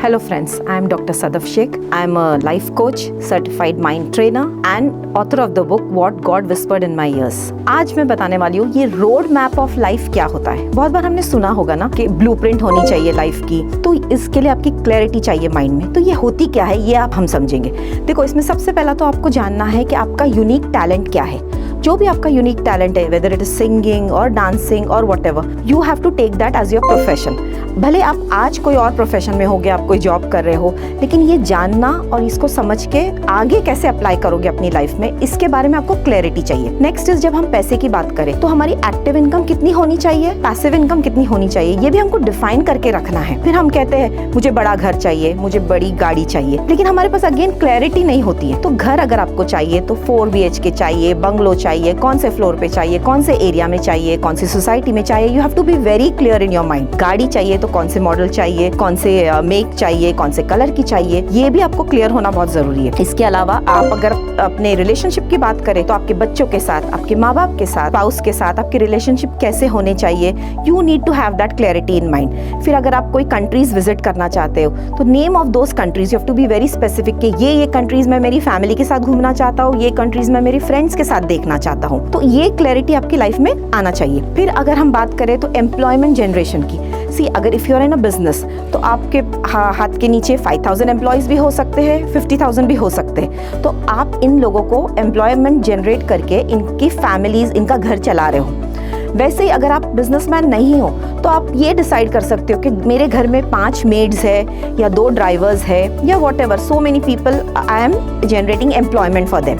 Hello friends, I am Dr. Sadaf Sheikh. I am a life coach, certified mind trainer and author of the book What God Whispered in My Ears. आज मैं बताने वाली हूँ ये road map of life क्या होता है। बहुत बार हमने सुना होगा ना कि ब्लूप्रिंट होनी चाहिए लाइफ की, तो इसके लिए आपकी क्लैरिटी चाहिए माइंड में। तो ये होती क्या है ये हम समझेंगे। देखो, इसमें सबसे पहला तो आपको जानना है कि आपका यूनिक टैलेंट क्या है। जो भी आपका यूनिक टैलेंट है, वेदर इट इज सिंगिंग और डांसिंग और whatever, you have to take that as your profession. भले आप आज कोई और प्रोफेशन में होगे, आप कोई जॉब कर रहे हो, लेकिन ये जानना और इसको समझ के आगे कैसे अप्लाई करोगे अपनी लाइफ में, इसके बारे में आपको क्लैरिटी चाहिए। नेक्स्ट इज, जब हम पैसे की बात करें तो हमारी एक्टिव इनकम कितनी होनी चाहिए, पैसिव इनकम कितनी होनी चाहिए, ये भी हमको डिफाइन करके रखना है। फिर हम कहते हैं मुझे बड़ा घर चाहिए, मुझे बड़ी गाड़ी चाहिए, लेकिन हमारे पास अगेन क्लैरिटी नहीं होती है। तो घर अगर आपको चाहिए तो 4 BHK चाहिए, बंगलो चाहिए, कौन से फ्लोर पे चाहिए, कौन से एरिया में चाहिए, कौन सी सोसाइटी में चाहिए, you have to be very clear in your mind. गाड़ी चाहिए तो कौन से मॉडल चाहिए, कौन से मेक चाहिए, कौन से कलर की चाहिए, ये भी आपको क्लियर होना बहुत जरूरी है। इसके अलावा आप अगर अपने रिलेशनशिप की बात करें तो आपके बच्चों के साथ, आपके माँ बाप के साथ, स्पाउस के साथ आपके रिलेशनशिप कैसे होने चाहिए, you need to have that clarity in mind. फिर अगर आप कोई कंट्रीज विजिट करना चाहते हो तो name of those countries, you have to be very specific कि ये कंट्रीज में मेरी फैमिली के साथ घूमना चाहता हूँ, ये कंट्रीज में मेरी फ्रेंड्स के साथ देखना चाहता हूँ। तो ये क्लैरिटी आपकी लाइफ में आना चाहिए। फिर अगर हम बात करें तो एम्प्लॉयमेंट जनरेशन की, अगर if you are in a business तो आपके हाथ के नीचे 5000 एम्प्लॉयज भी हो सकते हैं, 50,000 भी हो सकते हैं। तो आप इन लोगों को एम्प्लॉयमेंट जनरेट करके इनकी फैमिलीज, इनका घर चला रहे हो। वैसे ही अगर आप बिजनेसमैन नहीं हो तो आप ये डिसाइड कर सकते हो कि मेरे घर में 5 मेड्स है या 2 ड्राइवर्स है या what ever, so many people, I am generating employment for them.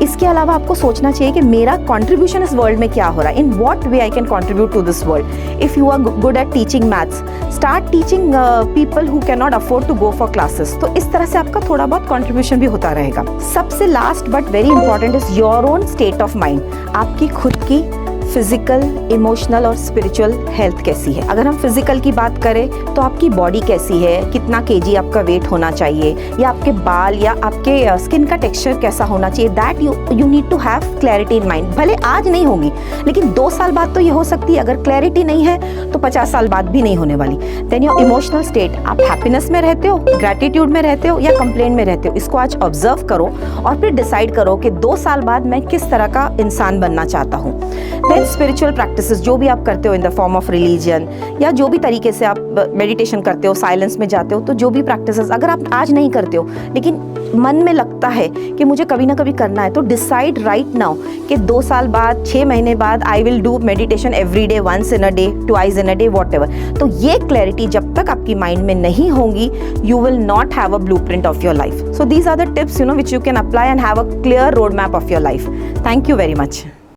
इसके अलावा आपको सोचना चाहिए कि मेरा कंट्रीब्यूशन इस वर्ल्ड में क्या हो रहा है, in what way I can contribute to this world. If you are good at teaching maths, start teaching people who can not afford to go for classes. तो इस तरह से आपका थोड़ा बहुत कंट्रीब्यूशन भी होता रहेगा। सबसे last but very important is your own state of mind. आपकी खुद की फिजिकल, इमोशनल और स्पिरिचुअल हेल्थ कैसी है। अगर हम फिजिकल की बात करें तो आपकी बॉडी कैसी है, कितना kg आपका वेट होना चाहिए, या आपके बाल या आपके स्किन का टेक्सचर कैसा होना चाहिए, that you need to have clarity in mind. भले आज नहीं होगी लेकिन 2 साल बाद तो ये हो सकती है। अगर क्लैरिटी नहीं है तो 50 साल बाद भी नहीं होने वाली। देन योर इमोशनल स्टेट, आप हैप्पीनेस में रहते हो, ग्रैटिट्यूड में रहते हो या कंप्लेन में रहते हो, इसको आज ऑब्जर्व करो और फिर डिसाइड करो कि 2 साल बाद मैं किस तरह का इंसान बनना चाहता हूँ। स्पिरिचुअल प्रैक्टिसेस जो भी आप करते हो in the form of religion, या जो भी तरीके से आप मेडिटेशन करते हो, साइलेंस में जाते हो, तो जो भी प्रैक्टिसेस अगर आप आज नहीं करते हो लेकिन मन में लगता है कि मुझे कभी ना कभी करना है, तो डिसाइड राइट नाउ कि 2 साल बाद, 6 महीने बाद I will do meditation every day, once in a day, twice in a day, whatever. तो ये क्लैरिटी जब तक आपकी माइंड में नहीं होगी, you will not have a blueprint of your life. So these are the tips which you can apply and have a clear road map of your life. Thank you very much.